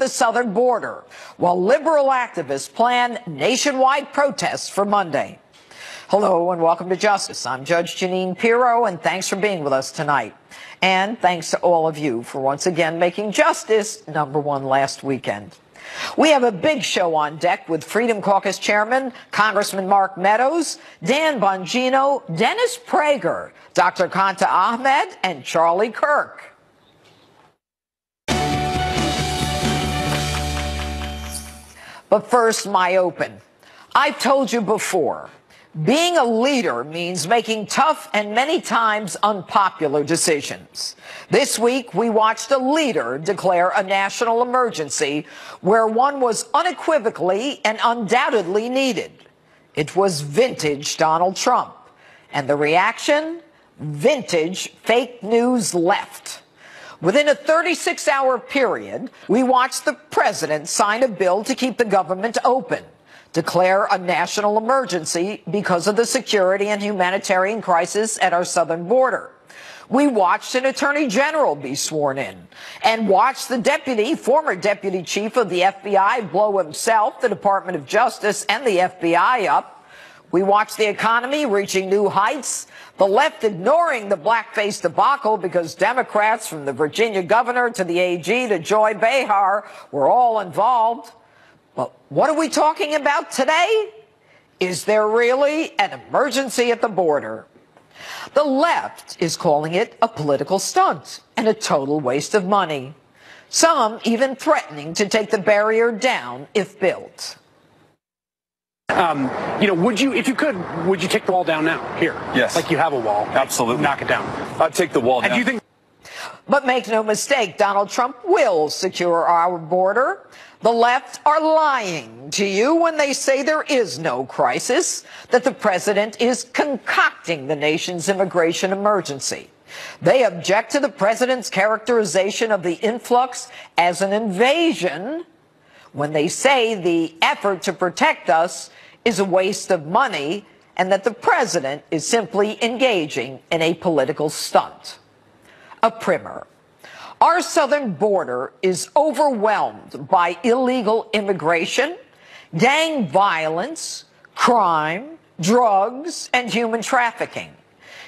the southern border, while liberal activists plan nationwide protests for Monday. Hello and welcome to Justice. I'm Judge Jeanine Pirro, and thanks for being with us tonight. And thanks to all of you for once again making justice #1 last weekend. We have a big show on deck with Freedom Caucus Chairman Congressman Mark Meadows, Dan Bongino, Dennis Prager, Dr. Kanta Ahmed, and Charlie Kirk. But first, my open. I've told you before, being a leader means making tough and many times unpopular decisions. This week, we watched a leader declare a national emergency where one was unequivocally and undoubtedly needed. It was vintage Donald Trump. And the reaction? Vintage fake news left. Within a 36-hour period, we watched the president sign a bill to keep the government open, declare a national emergency because of the security and humanitarian crisis at our southern border. We watched an attorney general be sworn in and watched the former deputy chief of the FBI blow himself, the Department of Justice, and the FBI up. We watched the economy reaching new heights, the left ignoring the blackface debacle because Democrats from the Virginia governor to the AG to Joy Behar were all involved. But what are we talking about today? Is there really an emergency at the border? The left is calling it a political stunt and a total waste of money. Some even threatening to take the barrier down if built. Would you, if you could, would you take the wall down now, here? Yes. Like you have a wall. Absolutely. Knock it down. I'd take the wall down. And do you think? But make no mistake, Donald Trump will secure our border. The left are lying to you when they say there is no crisis, that the president is concocting the nation's immigration emergency. They object to the president's characterization of the influx as an invasion when they say the effort to protect us is a waste of money and that the president is simply engaging in a political stunt. A primer. Our southern border is overwhelmed by illegal immigration, gang violence, crime, drugs, and human trafficking.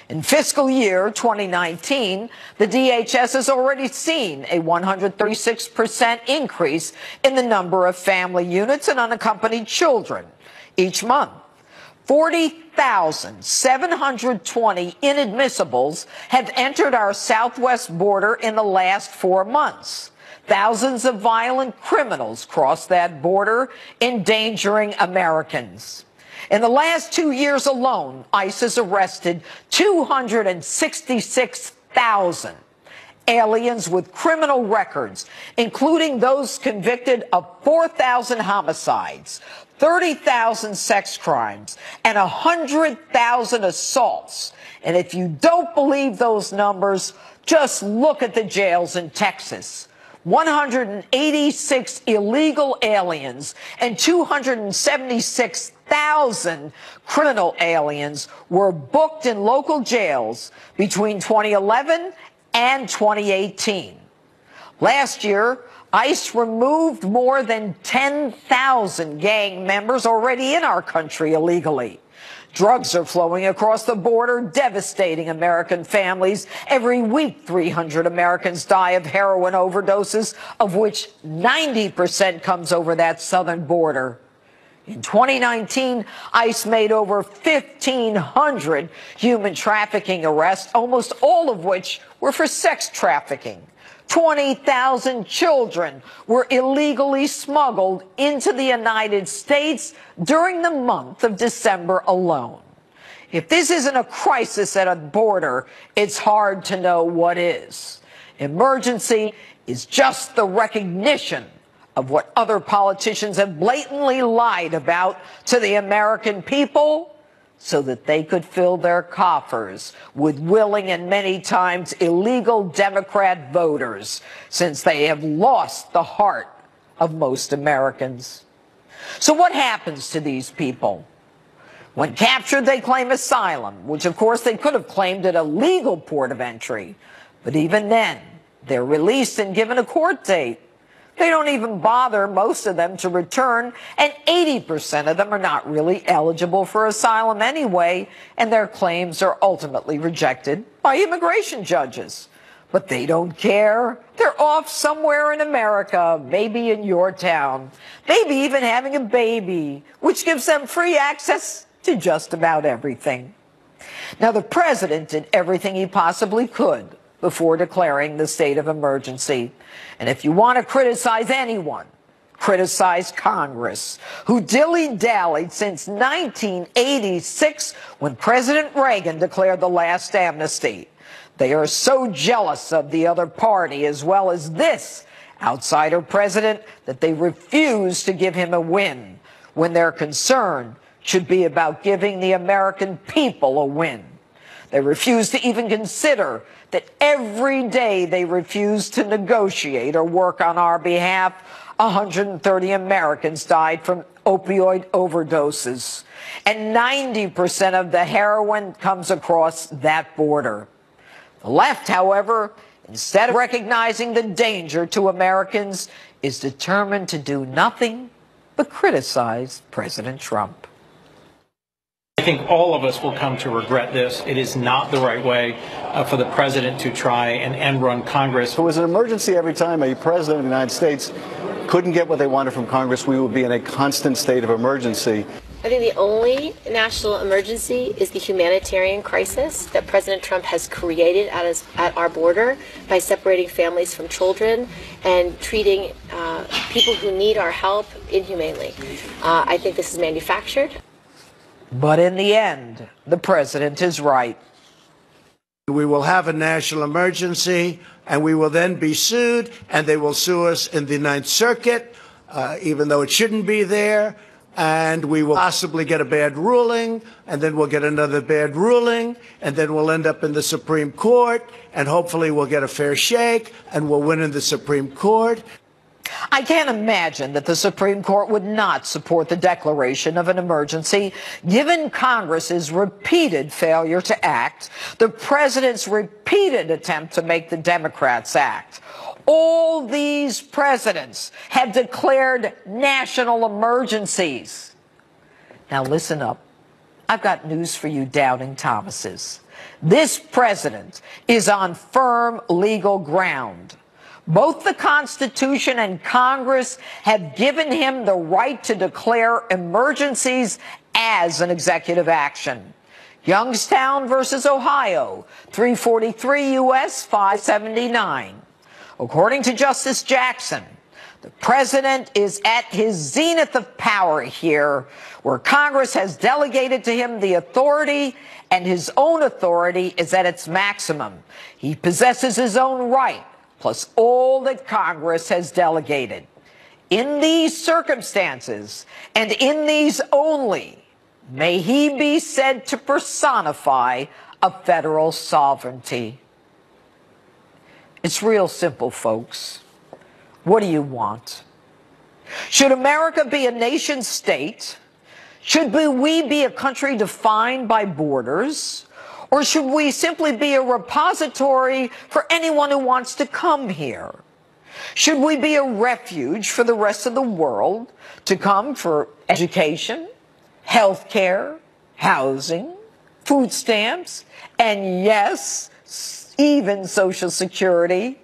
In fiscal year 2019, the DHS has already seen a 136% increase in the number of family units and unaccompanied children each month. 40,720 inadmissibles have entered our southwest border in the last 4 months. Thousands of violent criminals cross that border, endangering Americans. In the last 2 years alone, ICE has arrested 266,000 aliens with criminal records, including those convicted of 4,000 homicides, 30,000 sex crimes, and 100,000 assaults. And if you don't believe those numbers, just look at the jails in Texas. 186 illegal aliens and 276,000 criminal aliens were booked in local jails between 2011 and 2018. Last year, ICE removed more than 10,000 gang members already in our country illegally. Drugs are flowing across the border, devastating American families. Every week, 300 Americans die of heroin overdoses, of which 90% comes over that southern border. In 2019, ICE made over 1,500 human trafficking arrests, almost all of which were for sex trafficking. 20,000 children were illegally smuggled into the United States during the month of December alone. If this isn't a crisis at a border, it's hard to know what is. Emergency is just the recognition of what other politicians have blatantly lied about to the American people so that they could fill their coffers with willing and many times illegal Democrat voters, since they have lost the heart of most Americans. So what happens to these people? When captured, they claim asylum, which of course they could have claimed at a legal port of entry. But even then, they're released and given a court date. They don't even bother, most of them, to return, and 80% of them are not really eligible for asylum anyway, and their claims are ultimately rejected by immigration judges. But they don't care. They're off somewhere in America, maybe in your town, maybe even having a baby, which gives them free access to just about everything. Now, the president did everything he possibly could before declaring the state of emergency. And if you want to criticize anyone, criticize Congress, who dilly-dallied since 1986 when President Reagan declared the last amnesty. They are so jealous of the other party as well as this outsider president that they refuse to give him a win when their concern should be about giving the American people a win. They refuse to even consider that every day they refuse to negotiate or work on our behalf, 130 Americans died from opioid overdoses, and 90% of the heroin comes across that border. The left, however, instead of recognizing the danger to Americans, is determined to do nothing but criticize President Trump. I think all of us will come to regret this. It is not the right way for the president to try and end run Congress. If it was an emergency every time a president of the United States couldn't get what they wanted from Congress, we would be in a constant state of emergency. I think the only national emergency is the humanitarian crisis that President Trump has created at our border by separating families from children and treating people who need our help inhumanely. I think this is manufactured. But in the end, the president is right. We will have a national emergency, and we will then be sued, and they will sue us in the Ninth Circuit, even though it shouldn't be there, and we will possibly get a bad ruling, and then we'll get another bad ruling, and then we'll end up in the Supreme Court, and hopefully we'll get a fair shake, and we'll win in the Supreme Court. I can't imagine that the Supreme Court would not support the declaration of an emergency, given Congress's repeated failure to act, the president's repeated attempt to make the Democrats act. All these presidents have declared national emergencies. Now listen up. I've got news for you doubting Thomases. This president is on firm legal ground. Both the Constitution and Congress have given him the right to declare emergencies as an executive action. Youngstown versus Ohio, 343 U.S. 579. According to Justice Jackson, the president is at his zenith of power here, where Congress has delegated to him the authority, and his own authority is at its maximum. He possesses his own right, plus all that Congress has delegated. In these circumstances, and in these only, may he be said to personify a federal sovereignty. It's real simple, folks. What do you want? Should America be a nation state? Should we be a country defined by borders? Or should we simply be a repository for anyone who wants to come here? Should we be a refuge for the rest of the world to come for education, health care, housing, food stamps, and yes, even Social Security?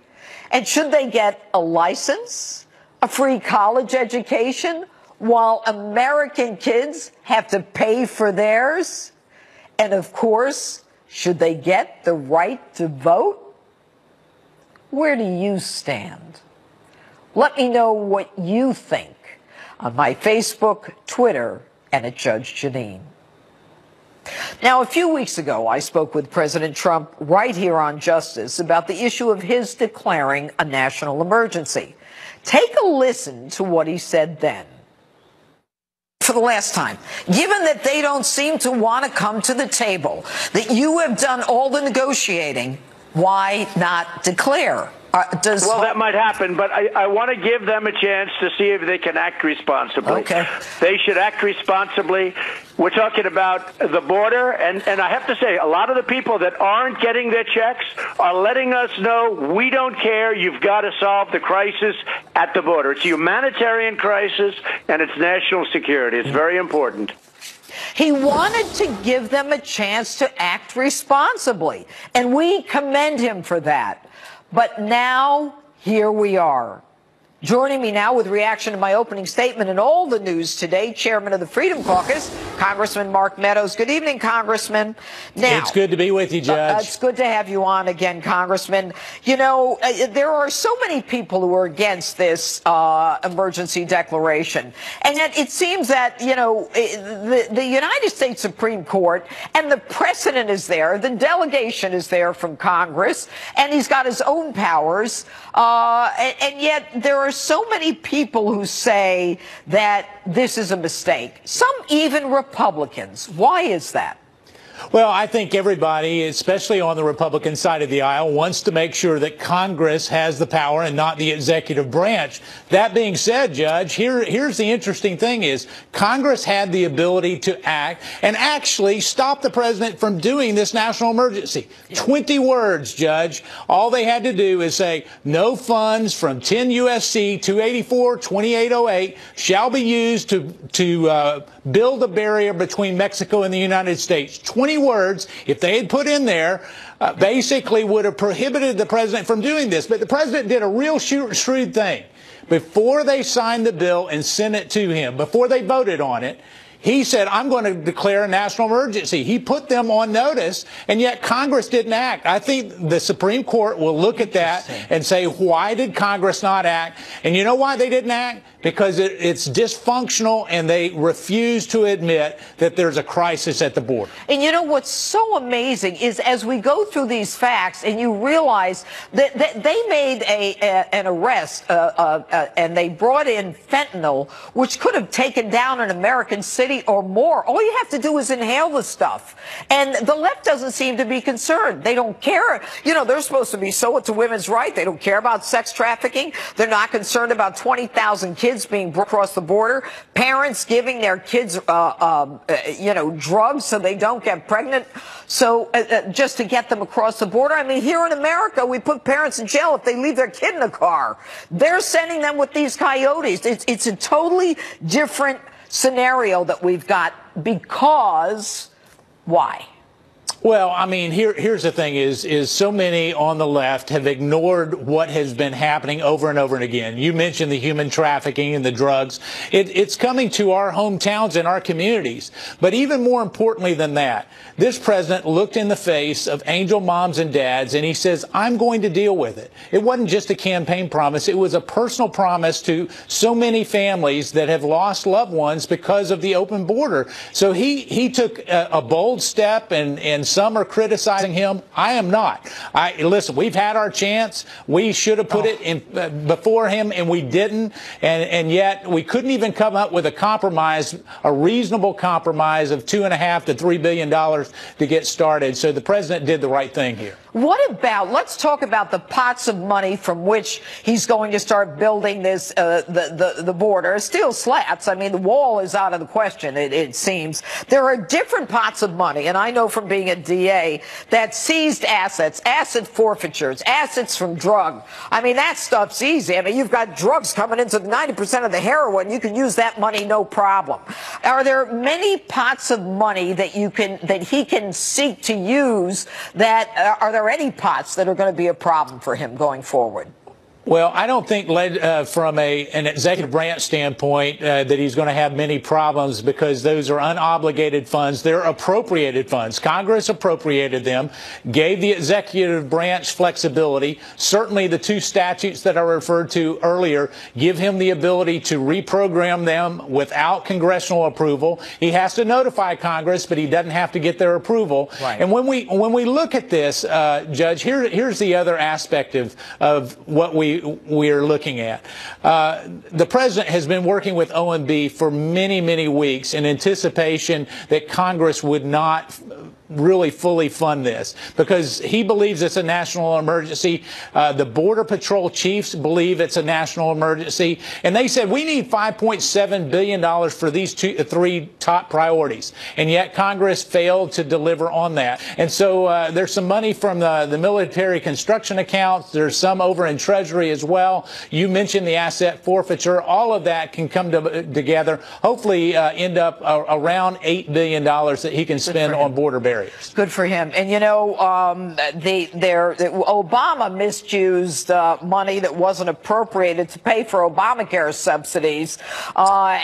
And should they get a license, a free college education, while American kids have to pay for theirs? And of course, should they get the right to vote? Where do you stand? Let me know what you think on my Facebook, Twitter, and at Judge Jeanine. Now, a few weeks ago, I spoke with President Trump right here on Justice about the issue of his declaring a national emergency. Take a listen to what he said then. For the last time, given that they don't seem to want to come to the table, that you have done all the negotiating, why not declare? Well, that might happen, but I want to give them a chance to see if they can act responsibly. Okay. They should act responsibly. We're talking about the border, and I have to say, a lot of the people that aren't getting their checks are letting us know we don't care. You've got to solve the crisis at the border. It's a humanitarian crisis, and it's national security. It's very important. He wanted to give them a chance to act responsibly, and we commend him for that. But now, here we are. Joining me now with reaction to my opening statement and all the news today, Chairman of the Freedom Caucus, Congressman Mark Meadows. Good evening, Congressman. Now, it's good to be with you, Judge. It's good to have you on again, Congressman. You know, there are so many people who are against this emergency declaration. And yet it seems that, you know, the United States Supreme Court and the precedent is there, the delegation is there from Congress, and he's got his own powers. And yet there are so many people who say that this is a mistake. Some even Republicans. Why is that? Well, I think everybody, especially on the Republican side of the aisle, wants to make sure that Congress has the power and not the executive branch. That being said, Judge, here's the interesting thing is Congress had the ability to act and actually stop the president from doing this national emergency. 20 words, Judge. All they had to do is say no funds from 10 U.S.C. 284-2808 shall be used to build a barrier between Mexico and the United States. 20 words, if they had put in there, basically would have prohibited the president from doing this. But the president did a real shrewd thing. Before they signed the bill and sent it to him, before they voted on it, he said, I'm going to declare a national emergency. He put them on notice, and yet Congress didn't act. I think the Supreme Court will look at that and say, why did Congress not act? And you know why they didn't act? Because it's dysfunctional, and they refuse to admit that there's a crisis at the border. And you know what's so amazing is as we go through these facts and you realize that they made an arrest and they brought in fentanyl, which could have taken down an American city or more. All you have to do is inhale the stuff. And the left doesn't seem to be concerned. They don't care. You know, they're supposed to be so it's a women's right. They don't care about sex trafficking. They're not concerned about 20,000 kids being brought across the border, parents giving their kids, you know, drugs so they don't get pregnant, so just to get them across the border. I mean, here in America, we put parents in jail if they leave their kid in the car. They're sending them with these coyotes. It's a totally different scenario that we've got because why? Well, I mean, here's the thing is so many on the left have ignored what has been happening over and over and again. You mentioned the human trafficking and the drugs. It's coming to our hometowns and our communities. But even more importantly than that, this president looked in the face of angel moms and dads, and he says, I'm going to deal with it. It wasn't just a campaign promise. It was a personal promise to so many families that have lost loved ones because of the open border. So he took a bold step, and some are criticizing him. I am not. Listen, we've had our chance. We should have put it in before him, and we didn't. And yet we couldn't even come up with a compromise, a reasonable compromise of $2.5 to $3 billion to get started. So the president did the right thing here. What about, let's talk about the pots of money from which he's going to start building this, the border. Steel slats. I mean, the wall is out of the question, it seems. There are different pots of money, and I know from being a DA that seized assets, asset forfeitures, assets from drug. I mean, that stuff's easy. I mean, you've got drugs coming into 90% of the heroin. You can use that money, no problem. Are there many pots of money that he can seek to use that are there any pots that are going to be a problem for him going forward? Well, I don't think from an executive branch standpoint that he's going to have many problems because those are unobligated funds. They're appropriated funds. Congress appropriated them, gave the executive branch flexibility. Certainly the two statutes that I referred to earlier give him the ability to reprogram them without congressional approval. He has to notify Congress, but he doesn't have to get their approval. Right. And when we look at this, Judge, here's the other aspect of what we're looking at. The president has been working with OMB for many, many weeks in anticipation that Congress would not really fully fund this because he believes it's a national emergency. The Border Patrol chiefs believe it's a national emergency. And they said we need $5.7 billion for these three top priorities. And yet Congress failed to deliver on that. And so there's some money from the military construction accounts. There's some over in Treasury as well. You mentioned the asset forfeiture. All of that can come together, hopefully end up around $8 billion that he can spend on border barriers. Good for him. And, you know, Obama misused money that wasn't appropriated to pay for Obamacare subsidies. But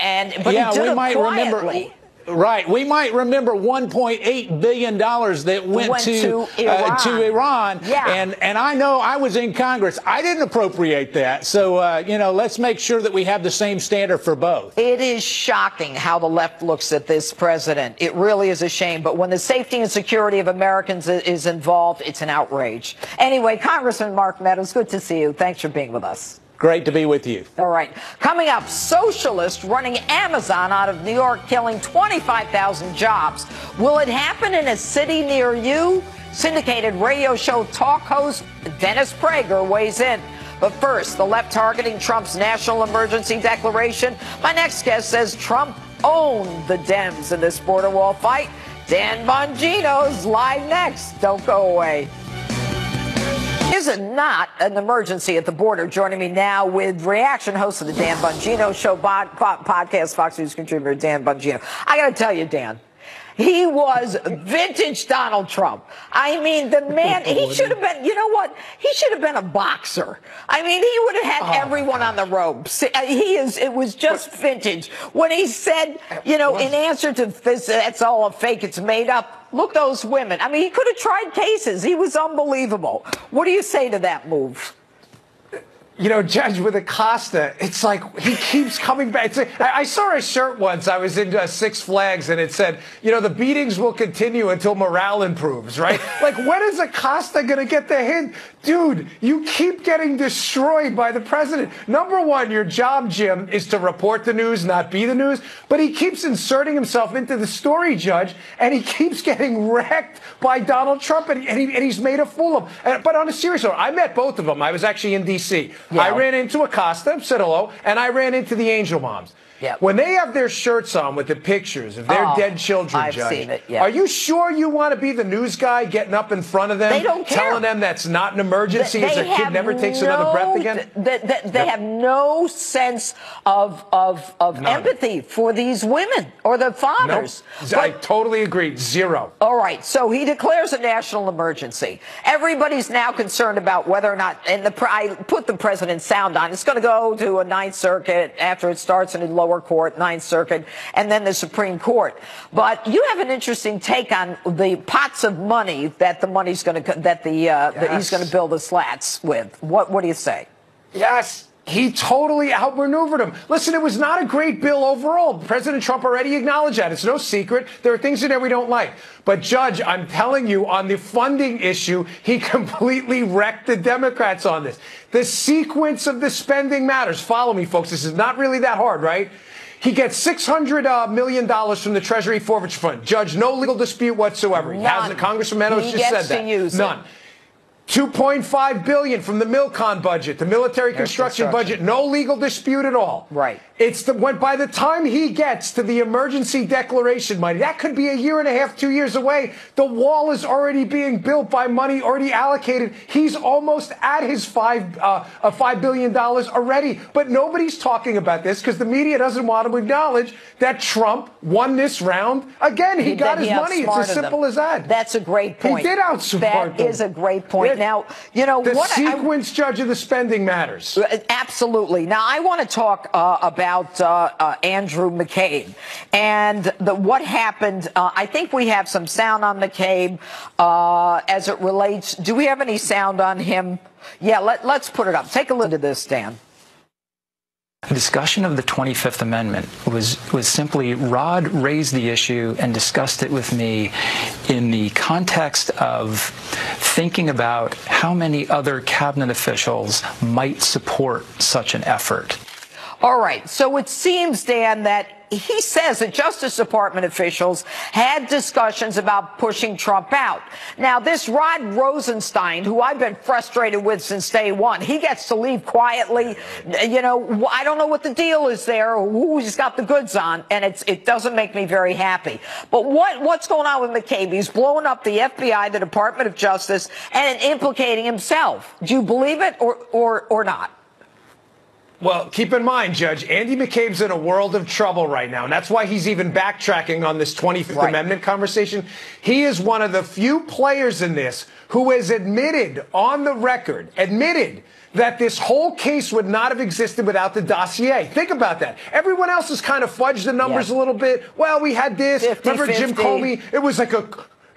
yeah, he did we it might quietly. remember. Right. We might remember $1.8 billion that went to Iran. Yeah. And I know I was in Congress. I didn't appropriate that. So, you know, let's make sure that we have the same standard for both. It is shocking how the left looks at this president. It really is a shame. But when the safety and security of Americans is involved, it's an outrage. Anyway, Congressman Mark Meadows, good to see you. Thanks for being with us. Great to be with you. All right. Coming up, socialists running Amazon out of New York, killing 25,000 jobs. Will it happen in a city near you? Syndicated radio show talk host Dennis Prager weighs in. But first, the left targeting Trump's national emergency declaration. My next guest says Trump owned the Dems in this border wall fight. Dan Bongino's live next. Don't go away. Is it not an emergency at the border? Joining me now with reaction host of the Dan Bongino Show podcast, Fox News contributor Dan Bongino. I got to tell you, Dan, he was vintage Donald Trump. I mean, the man, he should have been, you know what? He should have been a boxer. I mean, he would have had everyone on the ropes. It was just vintage. When he said, you know, in answer to this, that's all a fake, it's made up. Look, those women. I mean, he could have tried cases. He was unbelievable. What do you say to that move? You know, Judge, with Acosta, it's like he keeps coming back. I saw a shirt once. I was in Six Flags, and it said, you know, the beatings will continue until morale improves, right? Like, when is Acosta going to get the hint? Dude, you keep getting destroyed by the president. Number one, your job, Jim, is to report the news, not be the news. But he keeps inserting himself into the story, Judge, and he keeps getting wrecked by Donald Trump, and he's made a fool of him. But on a serious note, I met both of them. I was actually in D.C. Yeah. I ran into Acosta, said hello, and I ran into the Angel Moms. Yeah. When they have their shirts on with the pictures of their dead children, I've Judge, seen it, yeah. Are you sure you want to be the news guy getting up in front of them, they don't care. telling them that's not an emergency as their kid never takes another breath again? They have no sense of empathy for these women or the fathers. Nope. I totally agree. Zero. All right. So he declares a national emergency. Everybody's now concerned about whether or not, and I put the president's sound on. It's going to go to a Ninth Circuit after it starts in a lower court, Ninth Circuit, and then the Supreme Court. But you have an interesting take on the pots of money that he's going to build the slats with. What do you say? Yes. He totally outmaneuvered him. Listen, it was not a great bill overall. President Trump already acknowledged that. It's no secret. There are things in there we don't like. But, Judge, I'm telling you, on the funding issue, he completely wrecked the Democrats on this. The sequence of the spending matters. Follow me, folks. This is not really that hard, right? He gets $600 million from the Treasury Forfeiture Fund. Judge, no legal dispute whatsoever. None. He hasn't. Congressman Meadows just said that. None. $2.5 billion from the Milcon budget, the military construction budget, no legal dispute at all. Right. It's by the time he gets to the emergency declaration money, that could be a year and a half, 2 years away. The wall is already being built by money already allocated. He's almost at his $5 billion already. But nobody's talking about this because the media doesn't want to acknowledge that Trump won this round. Again, he got his money. It's as simple as that. That's a great point. He did outsmart them. That is a great point. Now, you know, the sequence, Judge, of the spending matters. Absolutely. Now, I want to talk about Andrew McCabe and what happened. I think we have some sound on McCabe as it relates. Do we have any sound on him? Yeah, let's put it up. Take a look at this, Dan. The discussion of the 25th Amendment was simply Rod raised the issue and discussed it with me in the context of thinking about how many other cabinet officials might support such an effort. All right. So it seems, Dan, that he says that Justice Department officials had discussions about pushing Trump out. Now, this Rod Rosenstein, who I've been frustrated with since day one, he gets to leave quietly. You know, I don't know what the deal is there, who's got the goods on, and it doesn't make me very happy. But what's going on with McCabe? He's blowing up the FBI, the Department of Justice, and implicating himself. Do you believe it or not? Well, keep in mind, Judge, Andy McCabe's in a world of trouble right now, and that's why he's even backtracking on this 25th Amendment conversation. He is one of the few players in this who has admitted on the record, that this whole case would not have existed without the dossier. Think about that. Everyone else has kind of fudged the numbers a little bit. Well, we had this. 50, Remember Jim Comey?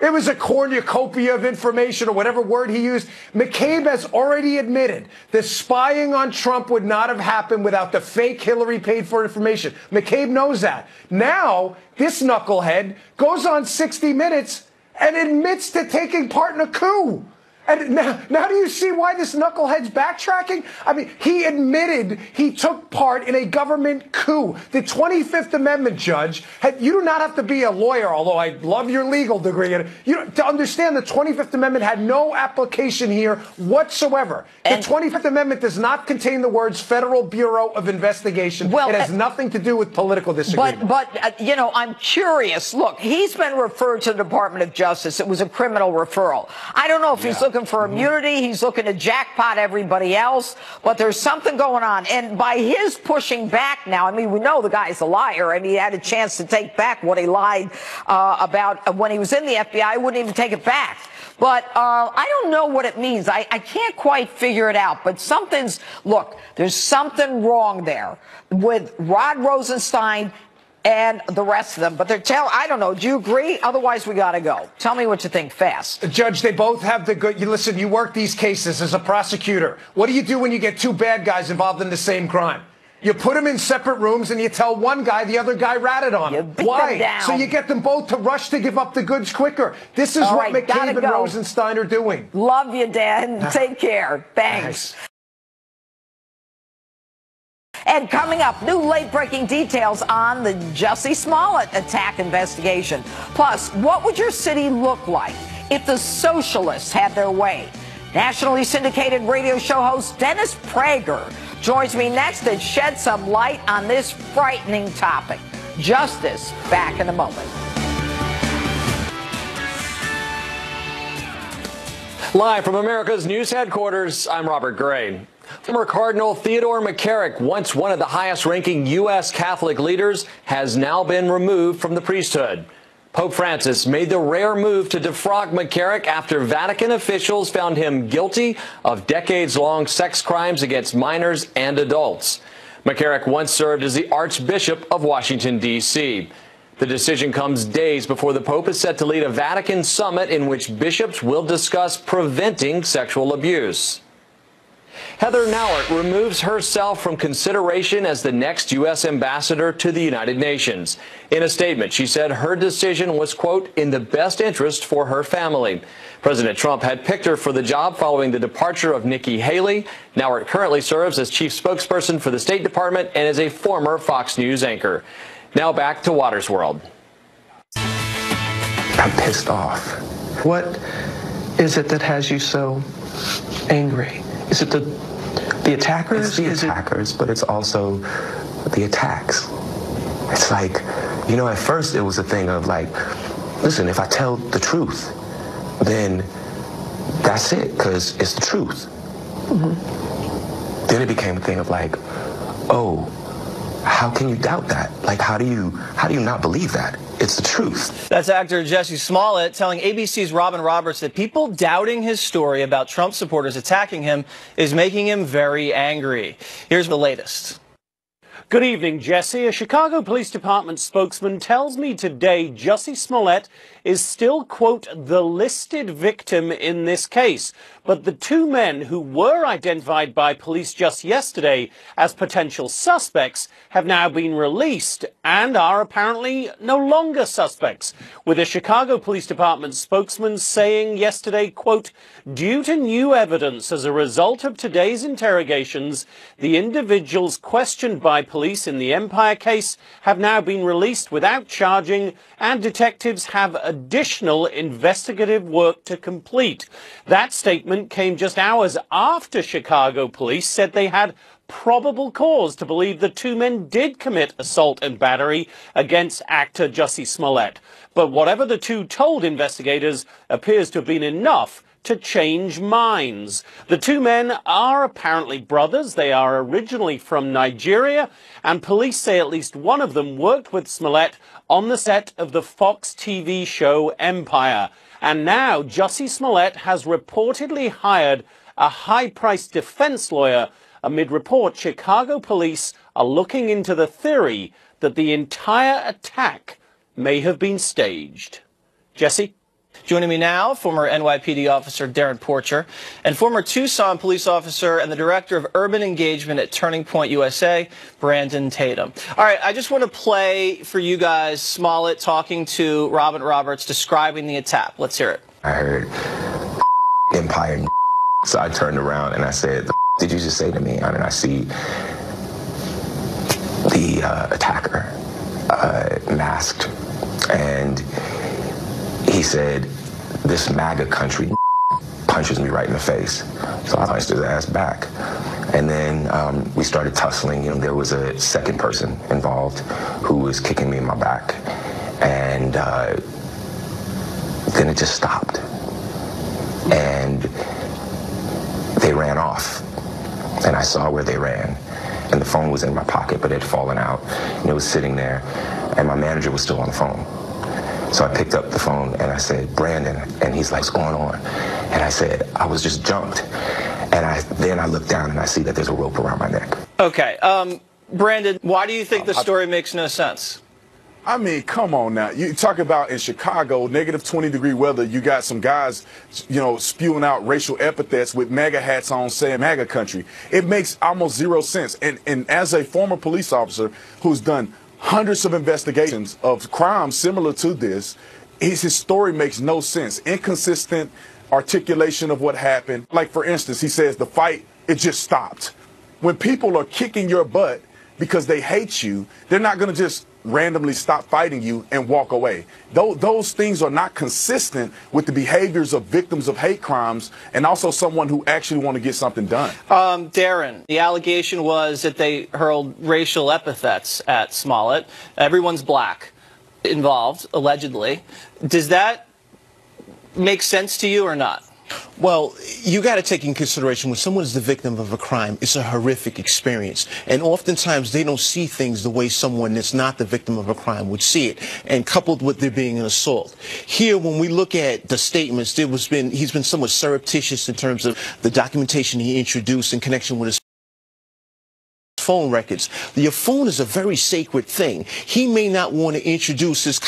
It was a cornucopia of information, or whatever word he used. McCabe has already admitted the spying on Trump would not have happened without the fake Hillary paid for information. McCabe knows that. Now, this knucklehead goes on 60 Minutes and admits to taking part in a coup. And now do you see why this knucklehead's backtracking? I mean, he admitted he took part in a government coup. The 25th Amendment, Judge, you do not have to be a lawyer, although I love your legal degree. To understand the 25th Amendment had no application here whatsoever. The 25th Amendment does not contain the words Federal Bureau of Investigation. Well, it has nothing to do with political disagreement. But you know, I'm curious. Look, he's been referred to the Department of Justice. It was a criminal referral. I don't know if he's looking for immunity. He's looking to jackpot everybody else, but there's something going on. And by his pushing back now, I mean, we know the guy's a liar. I mean, he had a chance to take back what he lied about when he was in the FBI. He wouldn't even take it back. But I don't know what it means. I can't quite figure it out. But there's something wrong there with Rod Rosenstein and the rest of them. But I don't know. Do you agree? Otherwise, we got to go. Tell me what you think fast. Judge, they both have the good. Listen, you work these cases as a prosecutor. What do you do when you get two bad guys involved in the same crime? You put them in separate rooms and you tell one guy the other guy ratted on him. Why? So you get them both to rush to give up the goods quicker. This is what McCabe and Rosenstein are doing. Love you, Dan. Take care. Thanks. And coming up, new late-breaking details on the Jussie Smollett attack investigation. Plus, what would your city look like if the socialists had their way? Nationally syndicated radio show host Dennis Prager joins me next to shed some light on this frightening topic. Justice, back in a moment. Live from America's news headquarters, I'm Robert Gray. Former Cardinal Theodore McCarrick, once one of the highest-ranking U.S. Catholic leaders, has now been removed from the priesthood. Pope Francis made the rare move to defrog McCarrick after Vatican officials found him guilty of decades-long sex crimes against minors and adults. McCarrick once served as the Archbishop of Washington, D.C. The decision comes days before the Pope is set to lead a Vatican summit in which bishops will discuss preventing sexual abuse. Heather Nauert removes herself from consideration as the next U.S. ambassador to the United Nations. In a statement, she said her decision was, quote, in the best interest for her family. President Trump had picked her for the job following the departure of Nikki Haley. Nauert currently serves as chief spokesperson for the State Department and is a former Fox News anchor. Now back to Waters World. I'm pissed off. What is it that has you so angry? Is it the attackers? It's the attackers, but it's also the attacks. It's like, you know, at first it was a thing of like, listen, if I tell the truth, then that's it, because it's the truth. Then it became a thing of like, oh, how can you doubt that? Like, how do you not believe that? It's the truth. That's actor Jussie Smollett telling ABC's Robin Roberts that people doubting his story about Trump supporters attacking him is making him very angry. Here's the latest. Good evening, Jesse. A Chicago Police Department spokesman tells me today Jussie Smollett is still, quote, the listed victim in this case, but But the two men who were identified by police just yesterday as potential suspects have now been released and are apparently no longer suspects, with a Chicago Police Department spokesman saying yesterday, quote, "Due to new evidence as a result of today's interrogations, the individuals questioned by police in the Empire case have now been released without charging, and detectives have additional investigative work to complete." That statement came just hours after Chicago police said they had probable cause to believe the two men did commit assault and battery against actor Jussie Smollett. But whatever the two told investigators appears to have been enough to change minds. The two men are apparently brothers. They are originally from Nigeria, and police say at least one of them worked with Smollett on the set of the Fox TV show Empire. And now Jussie Smollett has reportedly hired a high-priced defense lawyer amid reports Chicago police are looking into the theory that the entire attack may have been staged. Jesse? Joining me now, former NYPD officer Darren Porcher and former Tucson police officer and the director of urban engagement at Turning Point USA, Brandon Tatum. All right, I just want to play for you guys Smollett talking to Robin Roberts describing the attack. Let's hear it. I heard Empire, so I turned around and I said, "The did you just say to me?" And I see the attacker masked, and he said, "This MAGA country punches me right in the face." So I punched his ass back. And then we started tussling. You know, there was a second person involved who was kicking me in my back. And then it just stopped. And they ran off. And I saw where they ran. And the phone was in my pocket, but it had fallen out. And it was sitting there. And my manager was still on the phone. So I picked up the phone and I said, "Brandon," and he's like, "What's going on?" And I said, "I was just jumped." And then I look down and I see that there's a rope around my neck. Okay, Brandon, why do you think the story makes no sense? I mean, come on now. You talk about in Chicago, negative 20-degree weather, you got some guys, you know, spewing out racial epithets with MAGA hats on saying MAGA country. It makes almost zero sense. And as a former police officer who's done hundreds of investigations of crimes similar to this, his story makes no sense. Inconsistent articulation of what happened. Like, for instance, he says the fight, it just stopped. When people are kicking your butt because they hate you, they're not going to just randomly stop fighting you and walk away. Those things are not consistent with the behaviors of victims of hate crimes and also someone who actually want to get something done. Darren, the allegation was that they hurled racial epithets at Smollett. Everyone's black involved, allegedly. Does that make sense to you or not? Well, you got to take in consideration when someone is the victim of a crime, it's a horrific experience. And oftentimes they don't see things the way someone that's not the victim of a crime would see it. And coupled with there being an assault. Here, when we look at the statements, he's been somewhat surreptitious in terms of the documentation he introduced in connection with his phone records. Your phone is a very sacred thing. He may not want to introduce his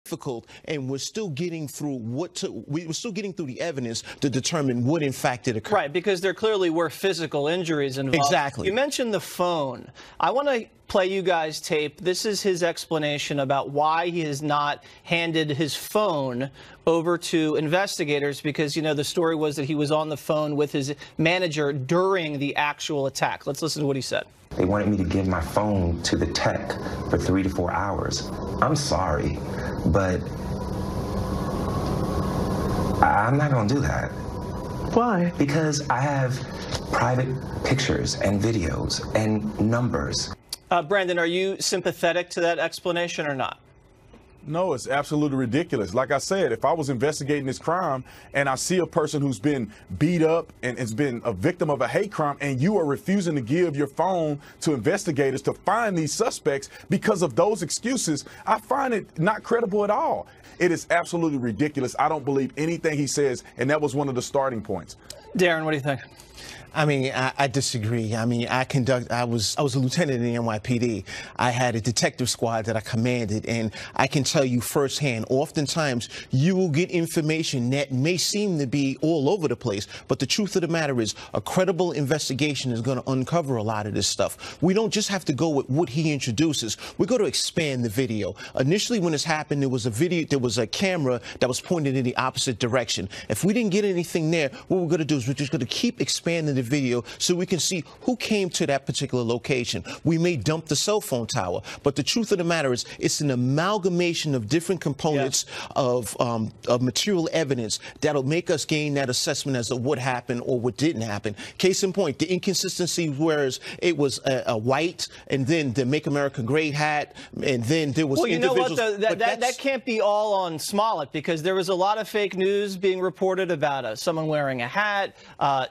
difficult, and we're still getting through we're still getting through the evidence to determine what in fact did occur. Right, because there clearly were physical injuries involved. Exactly. You mentioned the phone. I want to play you guys tape. This is his explanation about why he has not handed his phone over to investigators, because, you know, the story was that he was on the phone with his manager during the actual attack. Let's listen to what he said. They wanted me to give my phone to the tech for 3 to 4 hours. I'm sorry, but I'm not going to do that. Why? Because I have private pictures and videos and numbers. Brandon, are you sympathetic to that explanation or not? No, it's absolutely ridiculous. Like I said, if I was investigating this crime and I see a person who's been beat up and has been a victim of a hate crime, and you are refusing to give your phone to investigators to find these suspects because of those excuses, I find it not credible at all. It is absolutely ridiculous. I don't believe anything he says, and that was one of the starting points. Darren, what do you think? I mean, I disagree. I mean, I was a lieutenant in the NYPD. I had a detective squad that I commanded, and I can tell you firsthand, oftentimes you will get information that may seem to be all over the place, but the truth of the matter is a credible investigation is going to uncover a lot of this stuff. We don't just have to go with what he introduces. We're going to expand the video. Initially, when this happened, there was a camera that was pointed in the opposite direction. If we didn't get anything there, what we're going to do is we're just going to keep expanding the video so we can see who came to that particular location. We may dump the cell phone tower, but the truth of the matter is it's an amalgamation of different components of material evidence that'll make us gain that assessment as to what happened or what didn't happen. Case in point, the inconsistency, whereas it was a white and then the Make America Great hat, and then there was individuals. Well, you know what, though? That can't be all on Smollett, because there was a lot of fake news being reported about someone wearing a hat,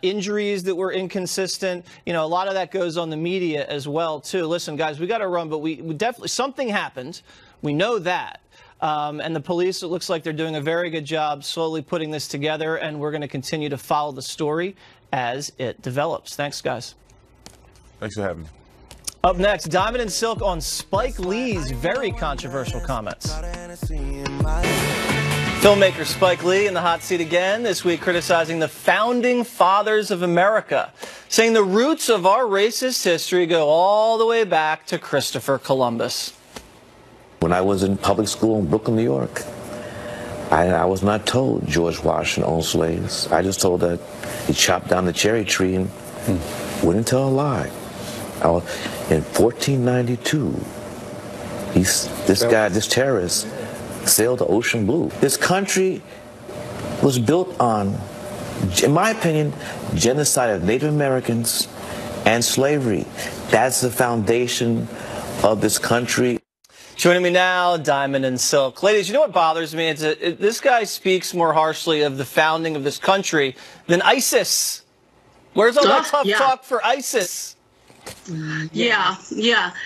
injuries that were inconsistent. You know, a lot of that goes on the media as well, too. Listen, guys, we got to run, but we definitely, something happened. We know that. And the police, it looks like they're doing a very good job slowly putting this together, and we're going to continue to follow the story as it develops. Thanks, guys. Thanks for having me. Up next, Diamond and Silk on Spike Lee's very controversial comments. Filmmaker Spike Lee in the hot seat again this week, criticizing the founding fathers of America, saying the roots of our racist history go all the way back to Christopher Columbus. When I was in public school in Brooklyn, New York, I was not told George Washington owned slaves. I just told that he chopped down the cherry tree and wouldn't tell a lie. In 1492, this terrorist sailed the ocean blue. This country was built on, in my opinion, genocide of Native Americans and slavery. That's the foundation of this country. Joining me now, Diamond and Silk. Ladies, you know what bothers me? This guy speaks more harshly of the founding of this country than ISIS. Where's all that tough talk for ISIS? Yeah.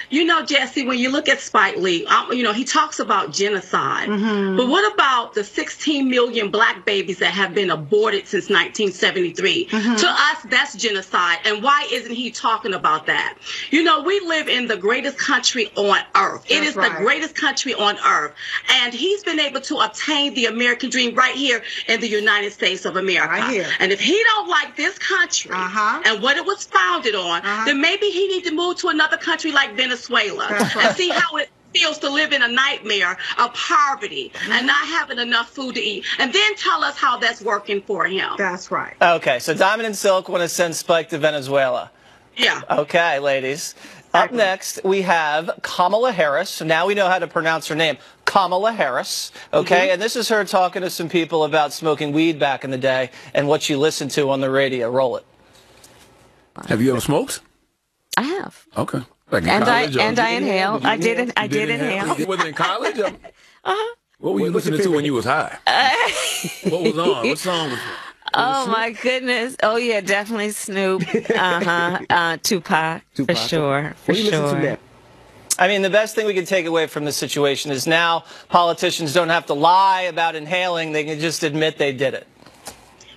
You know, Jesse, when you look at Spike Lee, you know, he talks about genocide. But what about the 16 million black babies that have been aborted since 1973? To us, that's genocide. And why isn't he talking about that? You know, we live in the greatest country on earth. It is the greatest country on earth. And he's been able to obtain the American dream right here in the United States of America. And if he don't like this country and what it was founded on, then maybe he needs to move to another country like Venezuela and see how it feels to live in a nightmare of poverty and not having enough food to eat, and then tell us how that's working for him. That's right. Okay, so Diamond and Silk want to send Spike to Venezuela. Yeah. Okay, ladies. Up next, we have Kamala Harris. So now we know how to pronounce her name. Kamala Harris. Okay, and this is her talking to some people about smoking weed back in the day and what she listened to on the radio. Roll it. Have you ever smoked? I have. Okay. Like in and college, I inhaled. I did inhale. Was it in college? What were you listening to when you was high? What was on? What song was it? Oh my goodness! Oh yeah, definitely Snoop. Tupac for sure. For sure. I mean, the best thing we can take away from this situation is now politicians don't have to lie about inhaling; they can just admit they did it.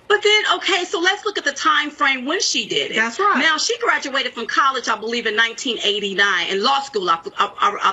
But then, okay, so let's look at the time frame when she did it. That's right. Now, she graduated from college, I believe, in 1989, in law school, I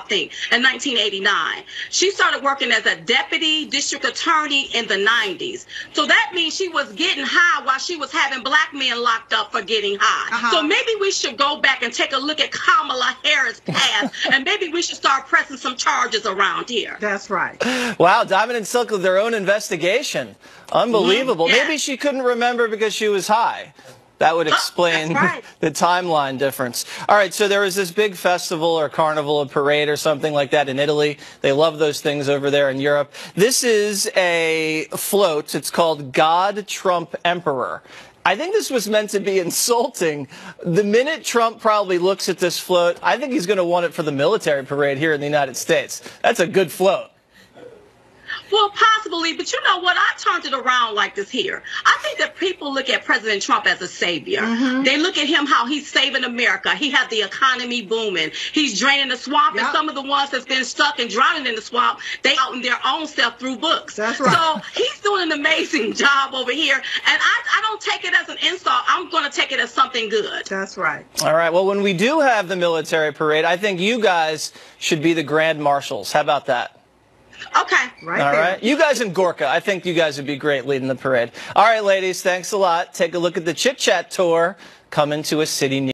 think, in 1989. She started working as a deputy district attorney in the 90s. So that means she was getting high while she was having black men locked up for getting high. So maybe we should go back and take a look at Kamala Harris' past, and maybe we should start pressing some charges around here. That's right. Wow, Diamond and Silk with their own investigation. Unbelievable. Maybe she couldn't remember because she was high. That would explain the timeline difference. All right, so there was this big festival or carnival or parade or something like that in Italy. They love those things over there in Europe. This is a float. It's called God Trump Emperor. I think this was meant to be insulting. The minute Trump probably looks at this float, I think he's going to want it for the military parade here in the United States. That's a good float. Well, possibly, but you know what? I turned it around like this here. I think that people look at President Trump as a savior. They look at him how he's saving America. He had the economy booming. He's draining the swamp, and some of the ones that's been stuck and drowning in the swamp, they out in their own self through books. That's right. So he's doing an amazing job over here, and I don't take it as an insult. I'm going to take it as something good. That's right. All right. Well, when we do have the military parade, I think you guys should be the grand marshals. How about that? Okay. All right. You guys in Gorka, I think you guys would be great leading the parade. All right, ladies, thanks a lot. Take a look at the Chit Chat tour coming to a city near